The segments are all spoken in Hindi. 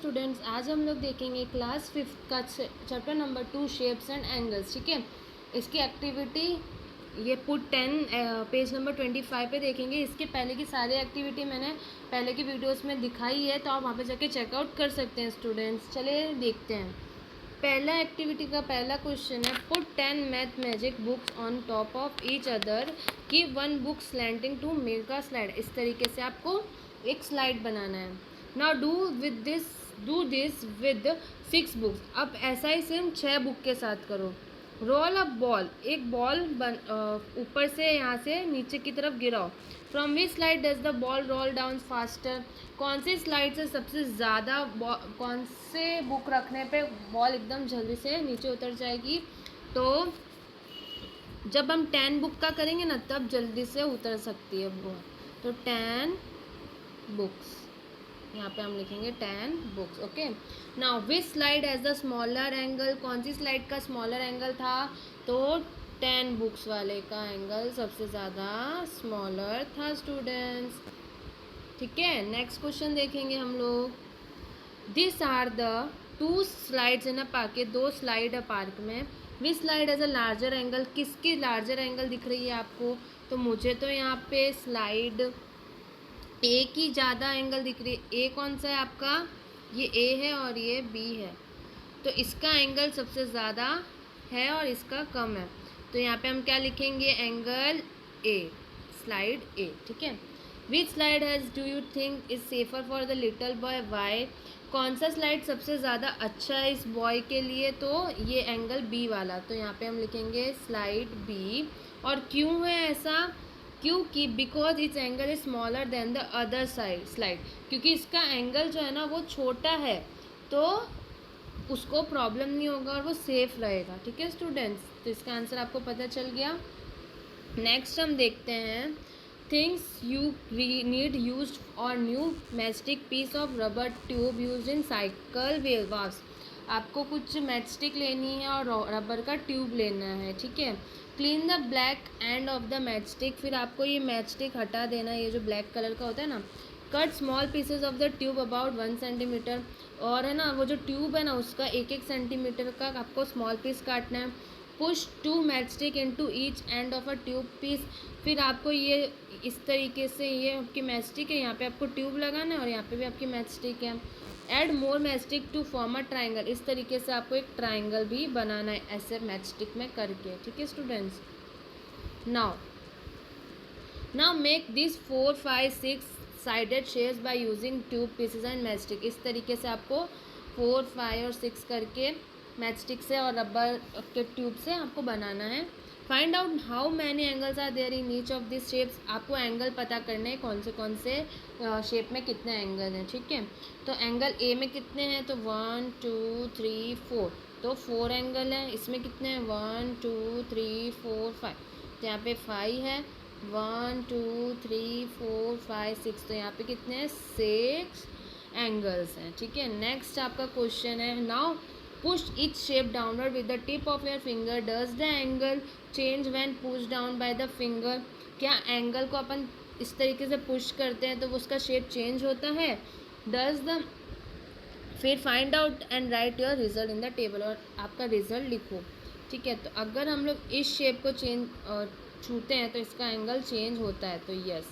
स्टूडेंट्स, आज हम लोग देखेंगे क्लास 5th का chapter number 2 shapes and angles. ठीक है, इसकी एक्टिविटी ये पुट 10 पेज नंबर 25 पे देखेंगे। इसके पहले की सारी एक्टिविटी मैंने पहले की वीडियोस में दिखाई है, तो आप वहाँ पे जाके चेकआउट कर सकते हैं स्टूडेंट्स। चलिए देखते हैं। पहला एक्टिविटी का पहला क्वेश्चन है, put 10 math magic books on top of each other, keep one book slanting to make a slide. इस तरीके से आपको एक स्लाइड बनाना है। Now do this with 6 books. अब ऐसा ही सेम 6 बुक के साथ करो। रोल अ बॉल, एक बॉल ऊपर से यहाँ से नीचे की तरफ गिराओ। From which slide does the ball roll down faster. कौन सी स्लाइड से सबसे ज़्यादा कौन से बुक रखने पे बॉल एकदम जल्दी से नीचे उतर जाएगी। तो जब हम 10 बुक का करेंगे ना, तब जल्दी से उतर सकती है वो। तो 10 बुक्स, यहाँ पे हम लिखेंगे 10 books. Okay, now which slide has the smaller angle. कौन सी स्लाइड का स्मॉलर एंगल था। तो 10 बुक्स वाले का एंगल सबसे ज़्यादा स्मॉलर था स्टूडेंट्स। ठीक है, नेक्स्ट क्वेश्चन देखेंगे हम लोग। This are the 2 slides in a park. ये 2 स्लाइड है पार्क में। Which slide has a larger angle. किसकी लार्जर एंगल दिख रही है आपको। तो मुझे तो यहाँ पे स्लाइड ए की ज़्यादा एंगल दिख रही है। ए कौन सा है आपका, ये ए है और ये बी है, तो इसका एंगल सबसे ज़्यादा है और इसका कम है। तो यहाँ पे हम क्या लिखेंगे, एंगल ए, स्लाइड ए। ठीक है, which slide has do you think is safer for the little boy, why. कौन सा स्लाइड सबसे ज़्यादा अच्छा है इस बॉय के लिए। तो ये एंगल बी वाला। तो यहाँ पे हम लिखेंगे स्लाइड बी। और क्यों है ऐसा, क्योंकि because it's angle is smaller than the other side slide. क्योंकि इसका एंगल जो है ना वो छोटा है, तो उसको प्रॉब्लम नहीं होगा और वो सेफ रहेगा। ठीक है स्टूडेंट्स, तो इसका आंसर आपको पता चल गया। नेक्स्ट हम देखते हैं, थिंग्स यू नीड यूज और new matchstick piece of rubber tube use in cycle valves. आपको कुछ मैचस्टिक लेनी है और रबर का ट्यूब लेना है। ठीक है, clean the black end of the matchstick. फिर आपको ये मैचस्टिक हटा देना है, ये जो ब्लैक कलर का होता है ना। Cut small pieces of the tube about 1 centimetre. और है ना, वो जो ट्यूब है ना उसका 1-1 सेंटीमीटर का आपको स्मॉल पीस काटना है। Push 2 matchstick into each end of a tube piece. फिर आपको ये इस तरीके से, ये आपकी मैचस्टिक है, यहाँ पे आपको ट्यूब लगाना है और यहाँ पे भी आपकी मैचस्टिक है। Add more matchstick to form a triangle. इस तरीके से आपको एक ट्राइंगल भी बनाना है ऐसे मैचस्टिक में करके। ठीक है students, now make this 4, 5, 6 sided shapes by using tube pieces and matchstick. इस तरीके से आपको 4, 5 और 6 करके मैचस्टिक से और रबर के ट्यूब से आपको बनाना है। Find out how many angles are there in each of this shapes. आपको एंगल पता करने हैं कौन से शेप में कितने एंगल हैं। ठीक है, तो एंगल ए में कितने हैं, तो 1, 2, 3, 4, तो 4 एंगल हैं। इसमें कितने हैं, 1, 2, 3, 4, 5, तो यहाँ पे 5 है। 1, 2, 3, 4, 5, 6, तो यहाँ पे कितने हैं, 6 एंगल्स हैं। ठीक है, नेक्स्ट आपका क्वेश्चन है, now push etch shape downward with the tip of your finger. Does the angle change when push down by the finger. क्या एंगल को अपन इस तरीके से पुश करते हैं तो उसका शेप चेंज होता है। डज द, फिर find out and right your result in the table, और आपका रिजल्ट लिखो। ठीक है, तो अगर हम लोग इस शेप को छूते हैं तो इसका एंगल चेंज होता है, तो यस।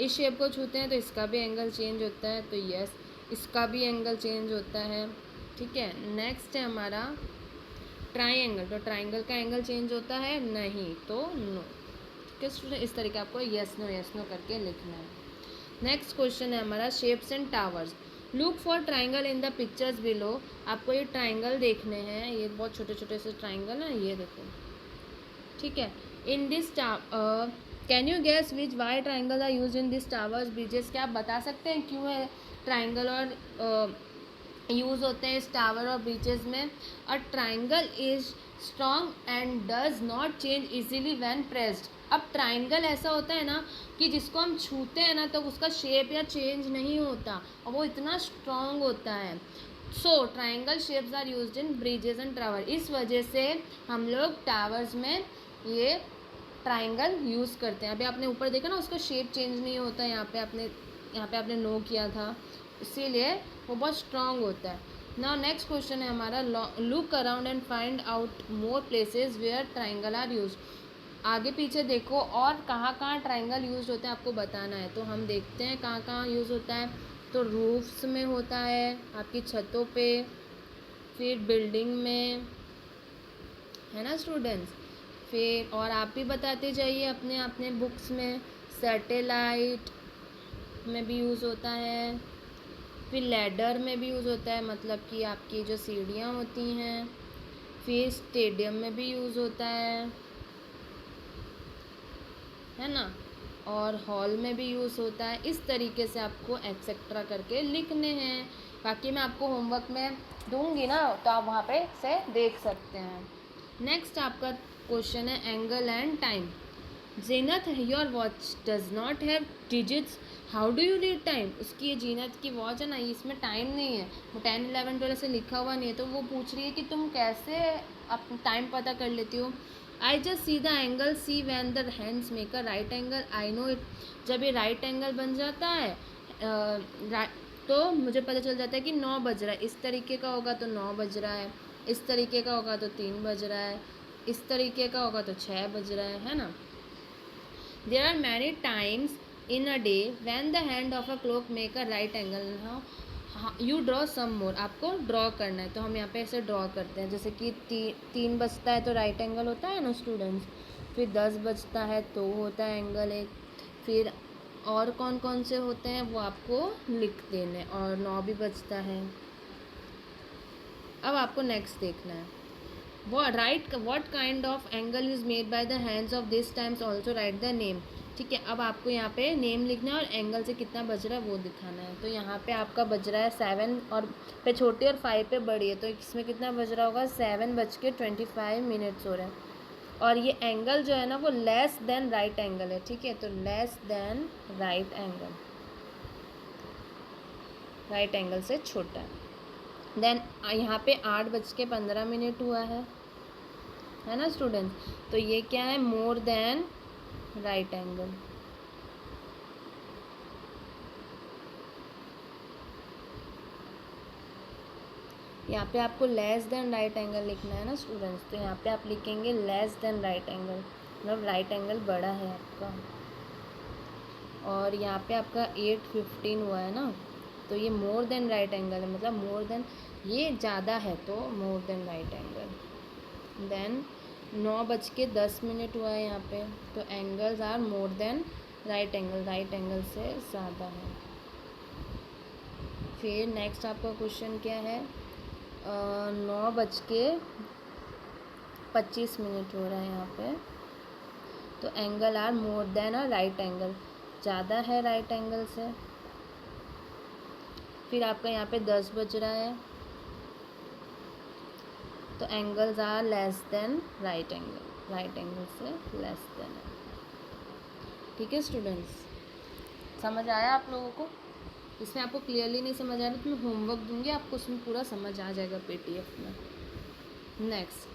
इस शेप को छूते हैं तो इसका भी एंगल चेंज होता है, तो यस। इसका भी एंगल चेंज होता है। ठीक है, नेक्स्ट है हमारा ट्राइंगल। तो ट्राइंगल का एंगल चेंज होता है, नहीं तो नो। ठीक है स्टूडेंट, इस तरीके आपको यस नो करके लिखना है। नेक्स्ट क्वेश्चन है हमारा, shapes and towers. Look for triangle in the pictures below. आपको ये ट्राइंगल देखने हैं, ये बहुत छोटे छोटे से ट्राइंगल हैं, ये देखो। ठीक है, in this can you guess which why triangle are use in this towers bridges. क्या आप बता सकते हैं क्यों है ट्राइंगल और यूज़ होते हैं इस टावर और ब्रिजेस में। A triangle is strong and does not change easily when pressed. अब ट्राइंगल ऐसा होता है ना कि जिसको हम छूते हैं ना तो उसका शेप या चेंज नहीं होता और वो इतना स्ट्रॉन्ग होता है। So triangle shapes are used in bridges and tower. इस वजह से हम लोग टावर्स में ये ट्राइंगल यूज़ करते हैं। अभी आपने ऊपर देखा ना, उसका शेप चेंज नहीं होता। यहाँ पे आपने नो किया था, इसीलिए वो बहुत स्ट्रांग होता है। नाउ नेक्स्ट क्वेश्चन है हमारा, look around and find out more places where triangle are use. आगे पीछे देखो और कहाँ कहाँ ट्राइंगल यूज होते हैं आपको बताना है। तो हम देखते हैं कहाँ कहाँ यूज़ होता है। तो रूफ्स में होता है, आपकी छतों पे, फिर बिल्डिंग में, है ना स्टूडेंट्स। फिर और आप भी बताते जाइए अपने अपने बुक्स में। सैटेलाइट में भी यूज़ होता है, फिर लैडर में भी यूज़ होता है, मतलब कि आपकी जो सीढ़ियाँ होती हैं। फिर स्टेडियम में भी यूज़ होता है ना, और हॉल में भी यूज़ होता है। इस तरीके से आपको एक्सेट्रा करके लिखने हैं। बाकी मैं आपको होमवर्क में दूंगी ना, तो आप वहाँ पे से देख सकते हैं। नेक्स्ट आपका क्वेश्चन है angle and time. Zeenat, your watch does not have digits, how do you read time. उसकी ये जीनत की वॉच है ना, इसमें टाइम नहीं है, वो 10, 11, 12 से लिखा हुआ नहीं है। तो वो पूछ रही है कि तुम कैसे आप टाइम पता कर लेती हो। I just see the angle, see when the hands make a right angle, I know it. जब ये राइट एंगल बन जाता है तो मुझे पता चल जाता है कि 9 बज रहा है। इस तरीके का होगा तो 9 बज रहा है, इस तरीके का होगा तो 3 बज रहा है, इस तरीके का होगा तो 6 बज रहा है ना। There are many times in a day when the hand of a clock make a right angle. Now you draw some more. आपको ड्रॉ करना है, तो हम यहाँ पे ऐसे ड्रॉ करते हैं। जैसे कि 3 बजता है तो राइट एंगल होता है ना स्टूडेंट्स। फिर 10 बजता है तो होता है एंगल एक। फिर और कौन कौन से होते हैं वो आपको लिख देने, और 9 भी बजता है। अब आपको नेक्स्ट देखना है, what kind of angle is made by the hands of this times also write the name। ठीक है, अब आपको यहाँ पे नेम लिखना है और एंगल से कितना बज रहा है वो दिखाना है। तो यहाँ पे आपका बज रहा है 7 और पे छोटी और 5 पे बड़ी है, तो इसमें कितना बज रहा होगा, 7:25 हो रहा है। और ये एंगल जो है ना वो लेस देन राइट एंगल है। ठीक है, तो less than right angle, right angle से छोटा है। देन यहाँ पे 8:15 हुआ है ना स्टूडेंट। तो ये क्या है, मोर देन राइट एंगल। यहाँ पे आपको लेस देन राइट एंगल लिखना है ना स्टूडेंट्स। तो यहाँ पे आप लिखेंगे लेस देन राइट एंगल, मतलब राइट एंगल बड़ा है आपका। और यहाँ पे आपका 8:15 हुआ है ना, तो ये मोर देन राइट एंगल है, मतलब मोर देन, ये ज़्यादा है तो more than right angle. Then 9:10 हुआ है यहाँ पे, तो angles are more than right angle, right angle से ज़्यादा है। फिर नेक्स्ट आपका क्वेश्चन क्या है, 9:25 हो रहा है यहाँ पे, तो angle are more than a right angle, ज़्यादा है राइट एंगल से। फिर आपका यहाँ पे 10 बज रहा है, तो angles are less than right angle, right angle से लेस देन है। ठीक है स्टूडेंट्स, समझ आया आप लोगों को। इसमें आपको क्लियरली नहीं समझ आ रहा तो मैं होमवर्क दूंगी आपको, उसमें पूरा समझ आ जाएगा PDF में। Next,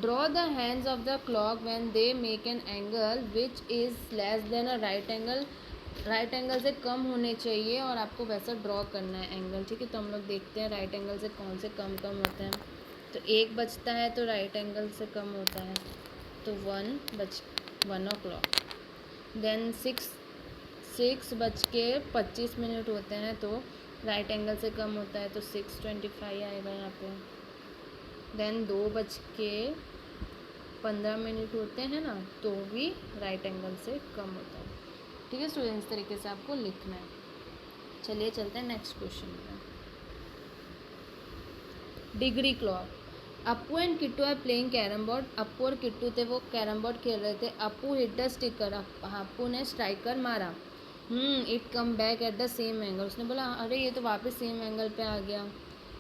draw the hands of the clock when they make an angle which is less than a right angle, right angle से कम होने चाहिए और आपको वैसा ड्रॉ करना है एंगल। ठीक है, तो हम लोग देखते हैं राइट एंगल से कौन से कम होते हैं। तो 1 बजता है तो राइट एंगल से कम होता है, तो 1 o'clock। देन 6:25 होते हैं तो राइट एंगल से कम होता है, तो 6:25 आएगा यहाँ पे। देन 2:15 होते हैं ना, तो भी राइट एंगल से कम होता है। ठीक है स्टूडेंट्स, इस तरीके से आपको लिखना है। चलिए चलते हैं नेक्स्ट क्वेश्चन पे। Degree clock, Apu and Kittu are playing carrom board. Apu और किट्टू थे, वो कैरम बोर्ड खेल रहे थे। Apu hit the sticker, Apu ने स्ट्राइकर मारा। It come back at the same angle, उसने बोला अरे ये तो वापस सेम एंगल पे आ गया।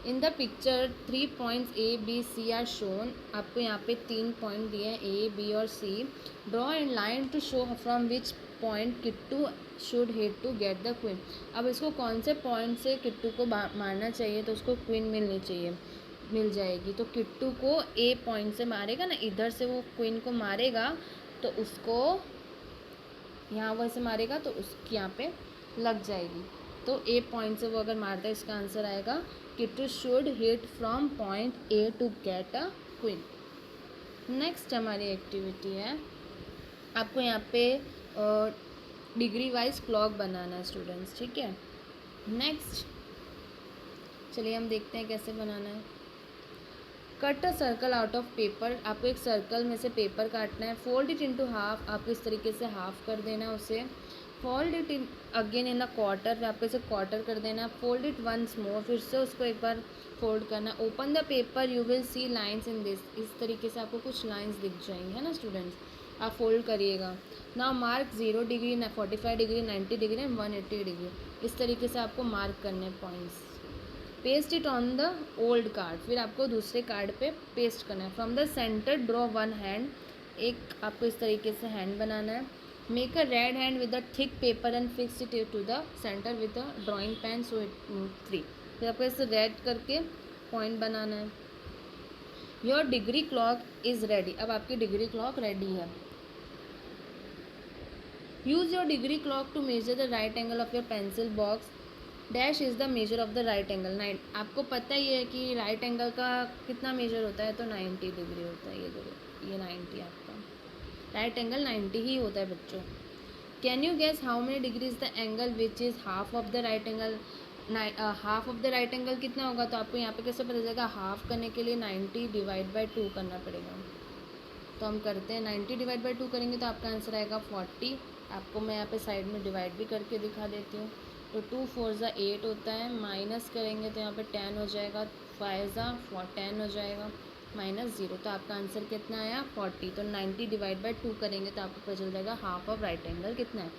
In the picture 3 points A, B, C are shown. आपको यहाँ पे 3 पॉइंट दिए हैं A, B और C। Draw and line to show from which point Kittu should hit to get the queen. अब इसको कौन से पॉइंट से किट्टू को मारना चाहिए तो उसको क्वीन मिल जाएगी। तो किट्टू को A पॉइंट से मारेगा ना, इधर से वो क्वीन को मारेगा, तो उसको यहाँ वैसे मारेगा तो उसकी यहाँ पे लग जाएगी। तो ए पॉइंट से वो अगर मारता है, इसका आंसर आएगा Kittu should hit from point A to get a queen. Next हमारी एक्टिविटी है, आपको यहाँ पे डिग्री वाइज क्लॉक बनाना है स्टूडेंट्स, ठीक है। नेक्स्ट चलिए हम देखते हैं कैसे बनाना है। Cut a circle out of paper, आपको एक सर्कल में से पेपर काटना है। फोल्ड इट इनटू हाफ, आपको इस तरीके से हाफ कर देना है उसे। Fold it in again in a quarter, आपको इसे क्वार्टर कर देना है। फोल्ड इट वंस मोर, फिर से उसको एक बार फोल्ड करना है। Open the paper, you will see lines in this, इस तरीके से आपको कुछ लाइन्स दिख जाएंगी, है ना स्टूडेंट्स। आप फोल्ड करिएगा। Now mark 0 degree, 45 degree, 90 degree and 180 degree, इस तरीके से आपको मार्क करने points. Paste it on the old card, फिर आपको दूसरे कार्ड पे पेस्ट करना है। From the centre draw one hand, एक आपको इस तरीके से हैंड बनाना है। Make a red hand with a thick paper and fix it to the centre with a drawing pen so it move 3, फिर आपको इसे रेड करके पॉइंट बनाना है। Your degree clock is ready, अब आपकी डिग्री क्लॉक रेडी है। Use your degree clock to measure the right angle of your pencil box. Dash is the measure of the right angle. आपको पता ही है कि राइट एंगल का कितना मेजर होता है, तो 90 डिग्री होता है। ये 90 आपका राइट एंगल 90 ही होता है बच्चों। Can you guess how many degree is the angle which is half of the right angle. Half of the right angle कितना होगा, तो आपको यहाँ पे कैसे पता चलेगा। हाफ करने के लिए 90 डिवाइड बाई 2 करना पड़ेगा। तो हम करते हैं 90 डिवाइड बाई 2 करेंगे तो आपका आंसर आएगा 40। आपको मैं यहाँ पे साइड में डिवाइड भी करके दिखा देती हूँ। तो 2 4 ज़ा 8 होता है, माइनस करेंगे तो यहाँ पे 10 हो जाएगा, 5 ज़ा 10 हो जाएगा, माइनस 0, तो आपका आंसर कितना आया 40। तो 90 डिवाइड बाई 2 करेंगे तो आपको पता चल जाएगा हाफ ऑफ राइट एंगल कितना है,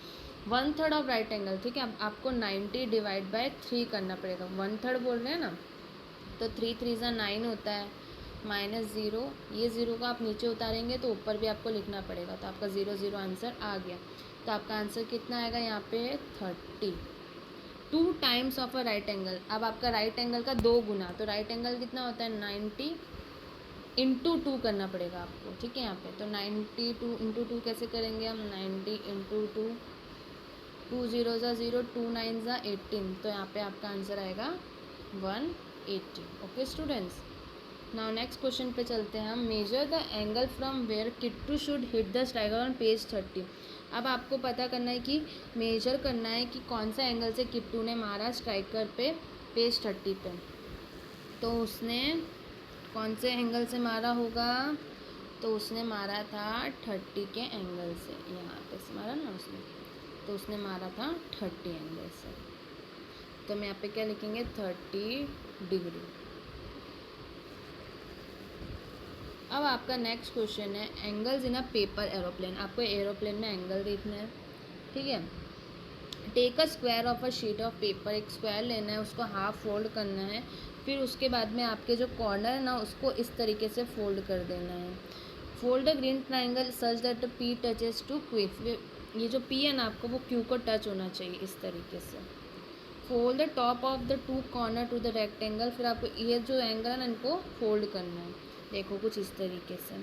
1/3 ऑफ राइट एंगल, ठीक है। अब आपको 90 डिवाइड बाई 3 करना पड़ेगा, 1/3 बोल रहे हैं ना, तो 3 3 ज़ा 9 होता है, माइनस 0, ये 0 का आप नीचे उतारेंगे तो ऊपर भी आपको लिखना पड़ेगा, तो आपका 0 0 आंसर आ गया। तो आपका आंसर कितना आएगा यहाँ पे 30। 2 times of a right angle, अब आपका राइट एंगल का 2 गुना, तो राइट एंगल कितना होता है 90 इंटू 2 करना पड़ेगा आपको, ठीक है। यहाँ पे तो 92 इंटू 2 कैसे करेंगे हम, 90 इंटू 2, 2 0 ज़ा 0, 2 9 ज़ा 18, तो यहाँ पे आपका आंसर आएगा 180। Okay students, now next question पे चलते हैं हम। Measure the angle from where Kittu should hit the striker on page 30। अब आपको पता करना है कि मेजर करना है कि कौन सा एंगल से किट्टू ने मारा स्ट्राइकर पे पेज 30 पे। तो उसने कौन से एंगल से मारा होगा, तो उसने मारा था 30 के एंगल से, यहाँ पे से मारा ना उसने, तो उसने मारा था 30 एंगल से। तो हम यहाँ पे क्या लिखेंगे 30 डिग्री। अब आपका नेक्स्ट क्वेश्चन है angles in a paper aeroplane. आपको एरोप्लेन में एंगल देखना है, ठीक है। Take a square of a sheet of paper, एक स्क्वायर लेना है, उसको हाफ फोल्ड करना है, फिर उसके बाद में आपके जो कॉर्नर है ना उसको इस तरीके से फोल्ड कर देना है। Fold a green triangle such that the P touches to Q, ये जो पी है ना आपको वो क्यू को टच होना चाहिए इस तरीके से। Fold the top of the 2 corner to the rectangle, फिर आपको ये जो एंगल है ना इनको फोल्ड करना है, देखो कुछ इस तरीके से।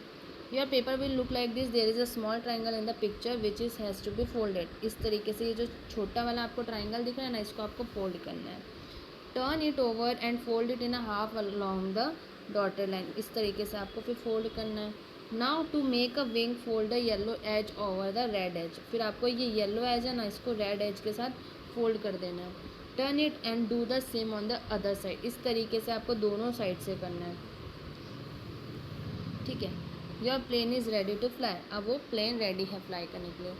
Your paper will look like this, there is a small triangle in the picture which is has to be folded. इस तरीके से ये जो छोटा वाला आपको ट्राइंगल दिख रहा है ना इसको आपको फोल्ड करना है। Turn it over and fold it in a half along the dotted line, इस तरीके से आपको फिर फोल्ड करना है। Now to make a wing fold the yellow edge over the red edge, फिर आपको ये येलो एज है ना इसको रेड एज के साथ फोल्ड कर देना है। Turn it and do the same on the other side, इस तरीके से आपको दोनों साइड से करना है, ठीक है। Your plane is ready to fly, अब वो प्लेन रेडी है फ्लाई करने के लिए।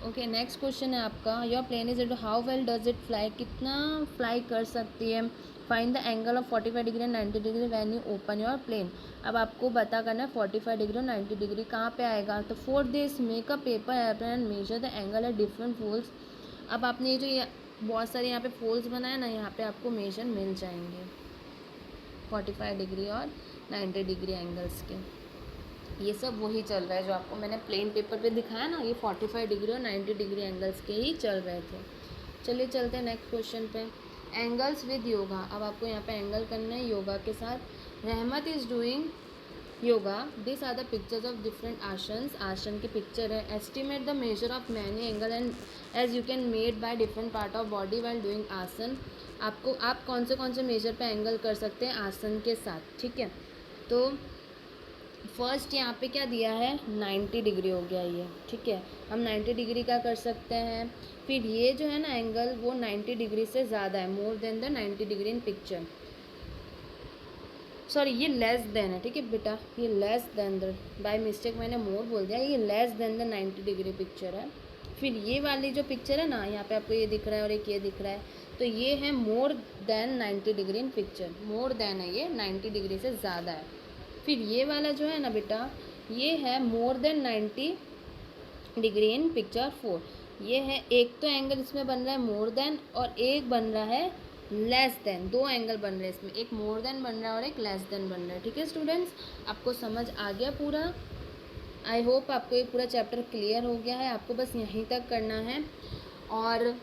ओके नेक्स्ट क्वेश्चन है आपका, your plane is ready, how well does it fly, कितना फ्लाई कर सकती है। Find the angle of 45 degree and 90 degree when you open your plane. अब आपको पता करना है 45 डिग्री और 90 डिग्री कहाँ पे आएगा। तो for this make a paper airplane and measure the angle at different folds. अब आपने ये जो बहुत सारे यहाँ पे फोल्स बनाए ना, यहाँ पे आपको मेजर मिल जाएंगे 45 डिग्री और 90 डिग्री एंगल्स के। ये सब वही चल रहा है जो आपको मैंने प्लेन पेपर पे दिखाया ना, ये 45 डिग्री और 90 डिग्री एंगल्स के ही चल रहे थे। चलिए चलते हैं नेक्स्ट क्वेश्चन पे। एंगल्स विद योगा, अब आपको यहाँ पे एंगल करना है योगा के साथ। Rahmat is doing yoga, this are the pictures of different asanas, आसन की पिक्चर है। Estimate the measure of many angle and edge you can made by different part of body while doing asana. आप कौन से मेजर पे एंगल कर सकते हैं आसन के साथ, ठीक है। तो फर्स्ट यहाँ पे क्या दिया है, 90 डिग्री हो गया ये, ठीक है। हम 90 डिग्री का कर सकते हैं। फिर ये जो है ना एंगल वो 90 डिग्री से ज़्यादा है, more than the 90 degree in picture. Sorry, ये लेस देन है, ठीक है बेटा, ये less than the, by mistake मैंने मोर बोल दिया, ये less than the 90 degree picture है। फिर ये वाली जो पिक्चर है ना, यहाँ पे आपको ये दिख रहा है और एक ये दिख रहा है, तो ये है more than 90 degree in picture, more than है ये, 90 डिग्री से ज़्यादा है। फिर ये वाला जो है ना बेटा, ये है more than 90 degree in picture 4। ये है, एक तो एंगल इसमें बन रहा है मोर देन और एक बन रहा है लेस देन, दो एंगल बन रहे हैं इसमें, एक मोर देन बन रहा है और एक लेस देन बन रहा है, ठीक है स्टूडेंट्स। आपको समझ आ गया पूरा? आई होप आपको ये पूरा चैप्टर क्लियर हो गया है। आपको बस यहीं तक करना है और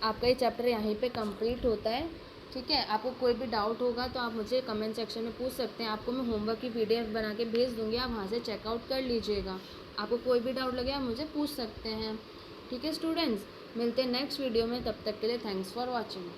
आपका ये चैप्टर यहीं पे कंप्लीट होता है, ठीक है। आपको कोई भी डाउट होगा तो आप मुझे कमेंट सेक्शन में पूछ सकते हैं। आपको मैं होमवर्क की PDF बना के भेज दूँगी, आप वहाँ से चेकआउट कर लीजिएगा। आपको कोई भी डाउट लगे आप मुझे पूछ सकते हैं, ठीक है स्टूडेंट्स। मिलते हैं नेक्स्ट वीडियो में, तब तक के लिए थैंक्स फॉर वॉचिंग।